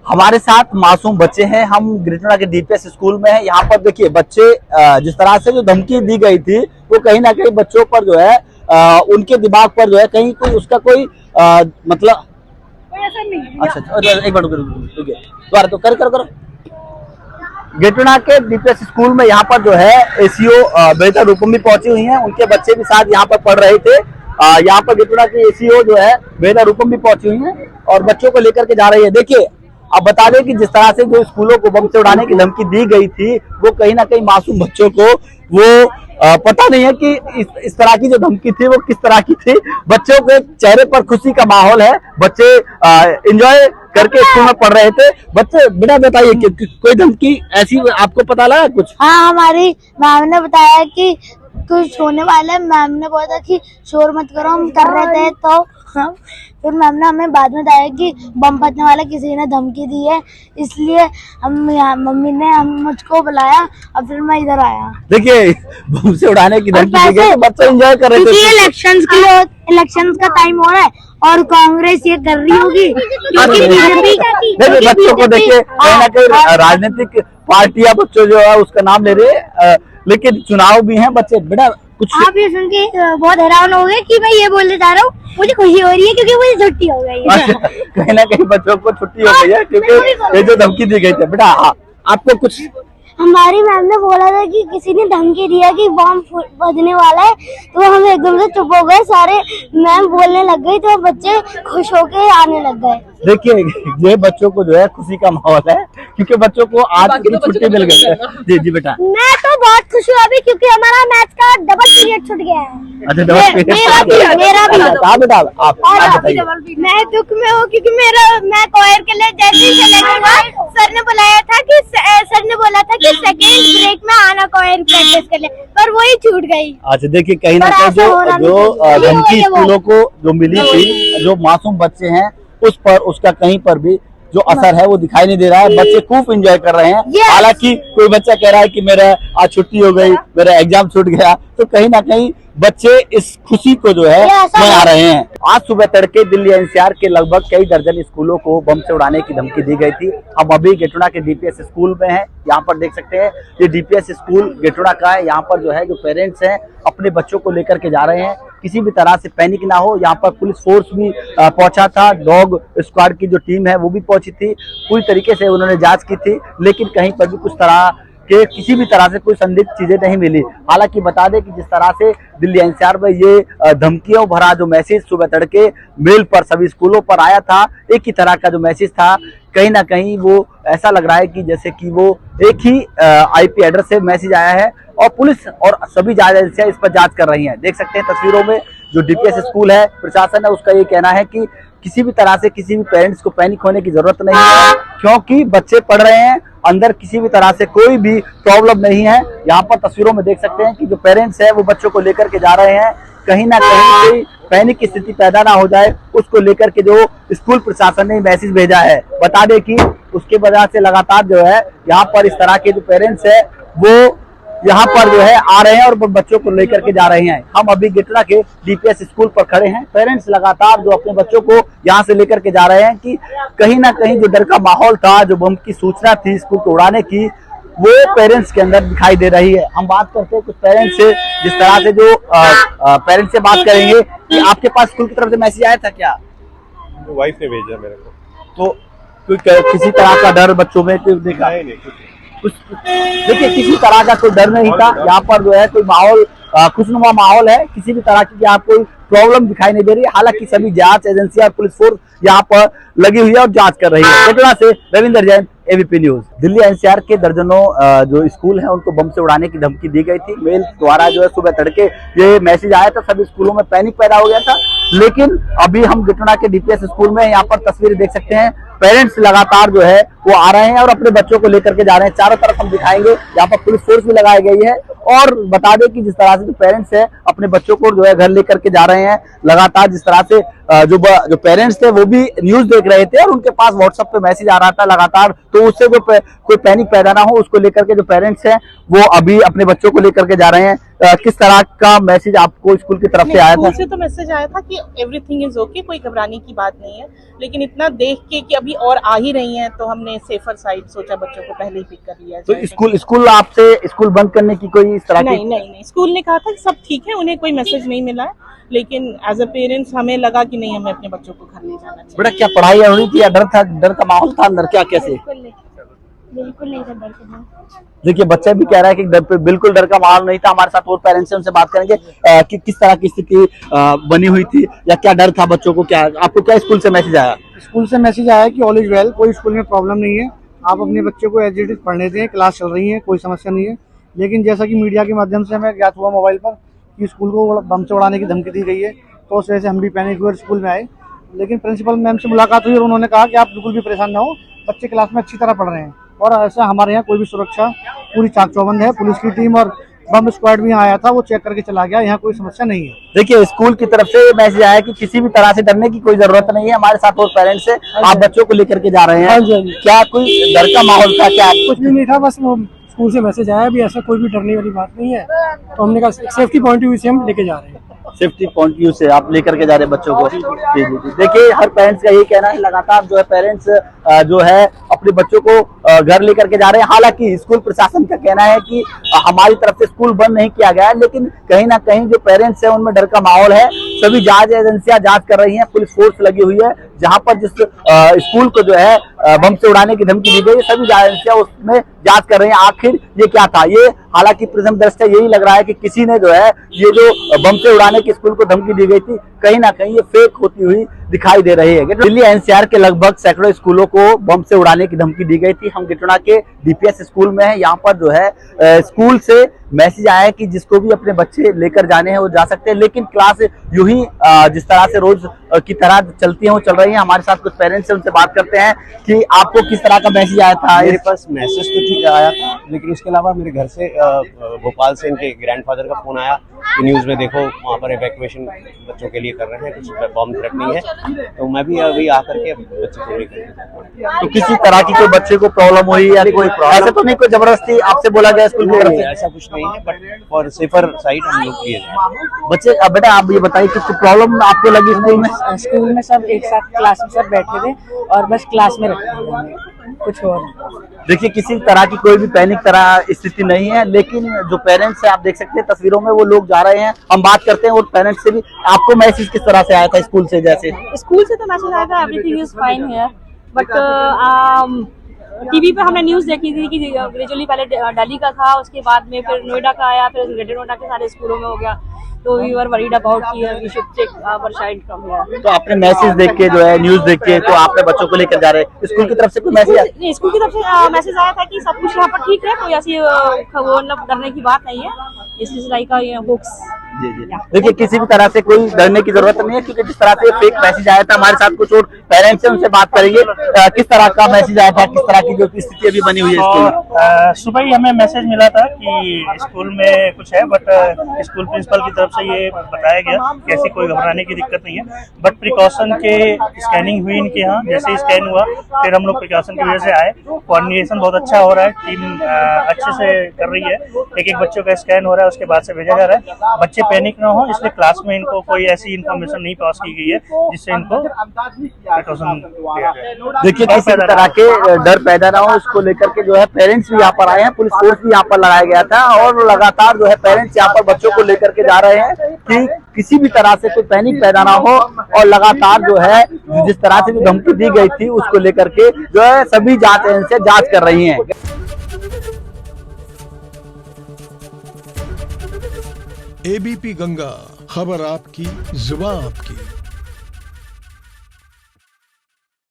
हमारे साथ मासूम बच्चे हैं। हम ग्रेटर के डीपीएस स्कूल में हैं। यहाँ पर देखिए बच्चे जिस तरह से जो धमकी दी गई थी वो कहीं ना कहीं बच्चों पर जो है उनके दिमाग पर जो है कहीं कोई उसका कोई मतलब अच्छा एक मिनट दोबारा तो कर गेटुना के डीपीएस स्कूल में यहाँ पर जो है एसीओ बेहतर रूपम भी पहुंची हुई हैं। उनके बच्चे भी साथ यहाँ पर पढ़ रहे थे। यहाँ पर गेटुना के एसीओ जो है बेहतर रूपम भी पहुंची हुई हैं और बच्चों को लेकर के जा रही है। देखिए अब बता दें कि जिस तरह से जो स्कूलों को बम से उड़ाने की धमकी दी गई थी वो कहीं ना कहीं मासूम बच्चों को वो पता नहीं है कि इस तरह की जो धमकी थी वो किस तरह की थी। बच्चों के चेहरे पर खुशी का माहौल है। बच्चे एंजॉय करके स्कूल में पढ़ रहे थे। बच्चे बिना बताइए कि कोई धमकी ऐसी आपको पता लगा कुछ? हाँ, हमारी मैम ने बताया कि कुछ होने वाला है। मैम ने बोला था कि शोर मत करो। हम कर रहे थे तो हम फिर मैम ने हमें बाद में बताया कि बम फटने वाला किसी ने धमकी दी है, इसलिए हम यहाँ मम्मी ने हम मुझको बुलाया और फिर मैं इधर आया। देखिए बम से उड़ाने की धमकी दी गई तो बच्चे एंजॉय कर रहे थे। इलेक्शंस का टाइम हो रहा है और कांग्रेस ये कर रही होगी क्योंकि बीजेपी बच्चों को देखिए कहीं ना कहीं राजनीतिक पार्टियां बच्चों जो है उसका नाम ले रहे लेकिन चुनाव भी हैं। बच्चे बिना कुछ आप ये सुन के बहुत हैरान हो गए कि मैं ये बोलने जा रहा हूँ। मुझे खुशी हो रही है क्योंकि मुझे छुट्टी हो गई है। कहीं ना कहीं बच्चों को छुट्टी हो गई है क्योंकि ये जो धमकी दी गई थी। बेटा आपको कुछ हमारी मैम ने बोला था कि किसी ने धमकी दिया कि बम बजने वाला है तो हम एकदम से चुप हो गए। सारे मैम बोलने लग गई तो बच्चे खुश होके आने लग गए। देखिए ये बच्चों को जो है खुशी का माहौल है क्योंकि बच्चों को आज की छुट्टी मिल गई है। जी बेटा मैं तो बहुत खुश हूँ अभी क्योंकि हमारा मैथ का डबल पीरियड छूट गया है। अच्छा डबल पीरियड मेरा भी बेटा आप बताइए। मैं दुख में हूँ क्योंकि मैं कोयर के लिए जैसे ही सेलेक्ट हुआ सर ने बुलाया था कि सर ने बोला था कि सेकेंड ब्रेक में आना कोयर प्रैक्टिस के लिए, पर वही छूट गई। अच्छा देखिए कहीं ना कहीं जो धमकी स्कूलों को जो मिली थी जो मासूम बच्चे हैं उस पर उसका कहीं पर भी जो असर है वो दिखाई नहीं दे रहा है। बच्चे खूब एंजॉय कर रहे हैं। हालांकि कोई बच्चा कह रहा है कि मेरा आज छुट्टी हो गई, मेरा एग्जाम छूट गया, तो कहीं ना कहीं बच्चे इस खुशी को जो है मना रहे हैं। आज सुबह तड़के दिल्ली एनसीआर के लगभग कई दर्जन स्कूलों को बम से उड़ाने की धमकी दी गई थी। हम अभी गेटुना के डीपीएस स्कूल में हैं। यहाँ पर देख सकते हैं ये डीपीएस स्कूल गेटुना का है। यहाँ पर जो है जो पेरेंट्स हैं अपने बच्चों को लेकर के जा रहे हैं। किसी भी तरह से पैनिक ना हो। यहाँ पर पुलिस फोर्स भी पहुंचा था। डॉग स्क्वाड की जो टीम है वो भी पहुंची थी। पूरी तरीके से उन्होंने जांच की थी लेकिन कहीं पर भी कुछ तरह के किसी भी तरह से कोई संदिग्ध चीजें नहीं मिली। हालांकि बता दें कि जिस तरह से दिल्ली एनसीआर में ये धमकियों भरा जो मैसेज सुबह तड़के मेल पर सभी स्कूलों पर आया था, एक ही तरह का जो मैसेज था, कहीं ना कहीं वो ऐसा लग रहा है कि जैसे कि वो एक ही आईपी एड्रेस से मैसेज आया है और पुलिस और सभी जांच एजेंसियां इस पर जांच कर रही हैं। देख सकते हैं तस्वीरों में जो डीपीएस स्कूल है प्रशासन है उसका ये कहना है कि किसी भी तरह से किसी भी पेरेंट्स को पैनिक होने की जरूरत नहीं है क्योंकि बच्चे पढ़ रहे हैं। अंदर किसी भी तरह से कोई भी प्रॉब्लम नहीं है। यहाँ पर तस्वीरों में देख सकते हैं कि जो पेरेंट्स है वो बच्चों को लेकर के जा रहे हैं। कहीं ना कहीं कोई पैनिक की स्थिति पैदा ना हो जाए उसको लेकर के जो स्कूल प्रशासन ने मैसेज भेजा है। बता दें कि उसके वजह से लगातार जो है यहाँ पर इस तरह के जो पेरेंट्स है वो यहाँ पर जो है आ रहे हैं और बच्चों को लेकर के जा रहे हैं। हम अभी गेटुना के डीपीएस स्कूल पर खड़े हैं। पेरेंट्स लगातार जो अपने बच्चों को यहाँ से लेकर के जा रहे हैं कि कहीं ना कहीं जो डर का माहौल था, जो बम की सूचना थी स्कूल को उड़ाने की, वो पेरेंट्स के अंदर दिखाई दे रही है। हम बात करते हैं कुछ पेरेंट्स से। जिस तरह से जो पेरेंट्स से बात करेंगे कि आपके पास स्कूल की तरफ से मैसेज आया था क्या? वाइफ ने भेजा मेरे को। तो कोई किसी तरह का डर बच्चों में देखा? नहीं कुछ देखिए किसी तरह का कोई डर नहीं था। यहाँ पर जो है कोई माहौल खुशनुमा माहौल है। किसी भी तरह की यहाँ कोई प्रॉब्लम दिखाई नहीं दे रही है। हालांकि सभी जांच एजेंसी और पुलिस फोर्स यहाँ पर लगी हुई है और जांच कर रही है। गेटुना से Ravinder Jain, ABP news. Delhi NCR के दर्जनों जो स्कूल हैं उनको बम से उड़ाने की धमकी दी गई थी। मेल द्वारा जो है सुबह तड़के ये मैसेज आया था। सभी स्कूलों में पैनिक पैदा हो गया था। लेकिन अभी हम गेटुना के डीपीएस स्कूल में यहाँ पर तस्वीरें देख सकते हैं। पेरेंट्स लगातार जो है वो आ रहे हैं और अपने बच्चों को लेकर के जा रहे हैं। चारों तरफ हम दिखाएंगे। यहाँ पर पुलिस फोर्स भी लगाई गई है और बता दें कि जिस तरह से जो पेरेंट्स है अपने बच्चों को जो है घर लेकर के जा रहे हैं। लगातार जिस तरह से जो पेरेंट्स थे वो भी न्यूज देख रहे थे और उनके पास व्हाट्सएप पे मैसेज आ रहा था लगातार, तो उससे जो कोई पैनिक पैदा ना हो उसको लेकर के जो पेरेंट्स हैं वो अभी अपने बच्चों को लेकर के जा रहे हैं। किस तरह का मैसेज आपको स्कूल की तरफ से आया था? स्कूल से तो मैसेज आया था कि एवरीथिंग इज ओके, कोई घबराने की बात नहीं है, लेकिन इतना देख के कि अभी और आ ही रही हैं तो हमने सेफर साइड सोचा बच्चों को पहले ही पिक कर लिया तो जाए। स्कूल आपसे स्कूल बंद करने की कोई इस तरह की? नहीं, स्कूल ने कहा था कि सब ठीक है, उन्हें कोई मैसेज नहीं मिला है, लेकिन एज अ पेरेंट्स हमें लगा कि नहीं, हमें अपने बच्चों को घर ले जाना चाहिए। बेटा क्या पढ़ाई हो रही थी या डर था, डर का माहौल था अंदर, क्या कैसे? बिल्कुल नहीं था डर के लिए। देखिए बच्चा भी कह रहा है कि बिल्कुल डर का माहौल नहीं था। हमारे साथ और पेरेंट्स हैं, उनसे बात करेंगे कि किस तरह की स्थिति बनी हुई थी या क्या डर था बच्चों को, क्या आपको क्या स्कूल से मैसेज आया? स्कूल से मैसेज आया कि ऑल इज वेल, कोई स्कूल में प्रॉब्लम नहीं है, आप अपने बच्चे को एज इट इज पढ़ने दें, क्लास चल रही है, कोई समस्या नहीं है। लेकिन जैसा कि मीडिया के माध्यम से हमें ज्ञात हुआ मोबाइल पर कि स्कूल को बम से उड़ाने की धमकी दी गई है, तो उस वजह से हम भी पैनिक हुए, स्कूल में आए। लेकिन प्रिंसिपल मैम से मुलाकात हुई और उन्होंने कहा कि आप बिल्कुल भी परेशान ना हो, बच्चे क्लास में अच्छी तरह पढ़ रहे हैं और ऐसा हमारे यहाँ कोई भी सुरक्षा पूरी चाक चौबंद है। पुलिस की टीम और बम स्क्वाड भी यहाँ आया था, वो चेक करके चला गया, यहाँ कोई समस्या नहीं है। देखिए स्कूल की तरफ से मैसेज आया कि किसी भी तरह से डरने की कोई जरूरत नहीं है। हमारे साथ और पेरेंट्स है, आप बच्चों को लेकर के जा रहे हैं, क्या कोई डर का माहौल था क्या? कुछ भी नहीं था, बस वो स्कूल से मैसेज आया, अभी ऐसा कोई भी डरने वाली बात नहीं है, तो हमने कहा सेफ्टी पॉइंट ऑफ व्यू से हम लेके जा रहे हैं। सेफ्टी पॉइंट व्यू से आप लेकर के जा रहे हैं बच्चों को? जी। देखिए हर पेरेंट्स का यही कहना है, लगातार जो है पेरेंट्स जो है अपने बच्चों को घर लेकर के जा रहे हैं। हालांकि स्कूल प्रशासन का कहना है कि हमारी तरफ से स्कूल बंद नहीं किया गया है, लेकिन कहीं ना कहीं जो पेरेंट्स है उनमें डर का माहौल है। सभी जांच एजेंसियां जांच कर रही हैं, पुलिस फोर्स लगी हुई है। जहां पर जिस स्कूल को जो है बम से उड़ाने की धमकी दी गई, सभी एजेंसियां उसमें जांच कर रही हैं आखिर ये क्या था। ये हालांकि प्रथम दृष्टया यही लग रहा है कि किसी ने जो है ये जो बम से उड़ाने की स्कूल को धमकी दी गई थी, कहीं ना कहीं ये फेक होती हुई दिखाई दे रही है। दिल्ली एनसीआर के लगभग सैकड़ों स्कूलों को बम से उड़ाने की धमकी दी गई थी। हम गिटोना के डीपीएस स्कूल में है, यहाँ पर जो है स्कूल से मैसेज आया है कि जिसको भी अपने बच्चे लेकर जाने हैं वो जा सकते हैं, लेकिन क्लास यूं ही जिस तरह से रोज की तरह चलती है वो चल रही है। हमारे साथ कुछ पेरेंट्स हैं, उनसे बात करते हैं कि आपको किस तरह का मैसेज आया था? मेरे पास मैसेज तो ठीक आया था, लेकिन उसके अलावा मेरे घर से भोपाल से इनके ग्रैंडफादर का फोन आया कि न्यूज़ में देखो वहाँ पर इवैक्यूएशन बच्चों के लिए कर रहे हैं, कुछ बॉम्ब थ्रेट नहीं है, तो मैं भी अभी आकर के बच्चे को लेकर। तो किसी तरह की कोई बच्चे को प्रॉब्लम हुई या कोई ऐसा तो नहीं, कोई जबरदस्ती आपसे बोला गया स्कूल की तरफ से? ऐसा कुछ नहीं है, बट फॉर सेफर साइड हम लोग किए थे। बच्चे बेटा आप ये बताइए कि प्रॉब्लम आपको लगी स्कूल में? स्कूल में सब एक साथ क्लास में सब बैठे थे और बस क्लास में रखे थे, कुछ और। देखिए किसी तरह की कोई भी पैनिक तरह स्थिति नहीं है, लेकिन जो पेरेंट्स है आप देख सकते हैं तस्वीरों में, वो लोग जा रहे हैं। हम बात करते हैं और पेरेंट्स से भी। आपको मैसेज किस तरह से आया था स्कूल से? जैसे स्कूल से तो मैसेज आया था everything is fine here, but TV पे हमने न्यूज़ देखी थी कि ग्रेजुअली पहले दिल्ली का था, उसके बाद में फिर नोएडा का आया, फिर ग्रेटर नोएडा के सारे स्कूलों में हो गया, तो वी वर वरीड अबाउट कि we should take our child from here. तो आपने मैसेज देख के जो है न्यूज़ देख के तो आपने बच्चों को लेकर जा रहे हैं, स्कूल की तरफ से कोई मैसेज? नहीं, स्कूल की तरफ से मैसेज आया था कि सब कुछ यहाँ पर ठीक है, कोई ऐसी वो डरने की बात नहीं है, इस तरह का होक्स। जी। देखिए किसी भी तरह से कोई डरने की जरूरत नहीं है, क्योंकि जिस तरह से फेक मैसेज आया था। हमारे साथ कुछ और पेरेंट्स हैं, उनसे बात करेंगे किस तरह का मैसेज आया था, किस तरह की जो स्थिति अभी बनी हुई है स्कूल में। सुबह ही हमें मैसेज मिला था कि स्कूल में कुछ है, बट स्कूल प्रिंसिपल की तरफ से ये बताया गया कि ऐसी कोई घबराने की दिक्कत नहीं है, बट प्रिकॉशन के स्कैनिंग हुई इनके यहाँ। जैसे ही स्कैन हुआ फिर हम लोग प्रिकॉशन की वजह से आए। कोऑर्डिनेशन बहुत अच्छा हो रहा है, टीम अच्छे से कर रही है, एक बच्चों का स्कैन हो रहा है, उसके बाद से भेजा जा रहा है। बच्चे पैनिक ना हो, इसलिए क्लास में इनको कोई ऐसी इन्फॉर्मेशन नहीं पास की गई है जिससे इनको प्रिकॉशन दिया जाए। देखिए किसी तरह के डर पैदा ना हो, इसको लेकर के जो है पेरेंट्स भी यहाँ पर आए हैं, पुलिस फोर्स भी यहाँ पर लगाया गया था और लगातार जो है पेरेंट्स यहाँ पर बच्चों को लेकर के जा रहे हैं कि किसी भी तरह से कोई पैनिक पैदा ना हो। और लगातार जो है जिस तरह से जो धमकी दी गई थी उसको लेकर के जो है सभी जांच एजेंसियां जांच कर रही हैं। एबीपी गंगा, खबर आपकी, जुबान आपकी।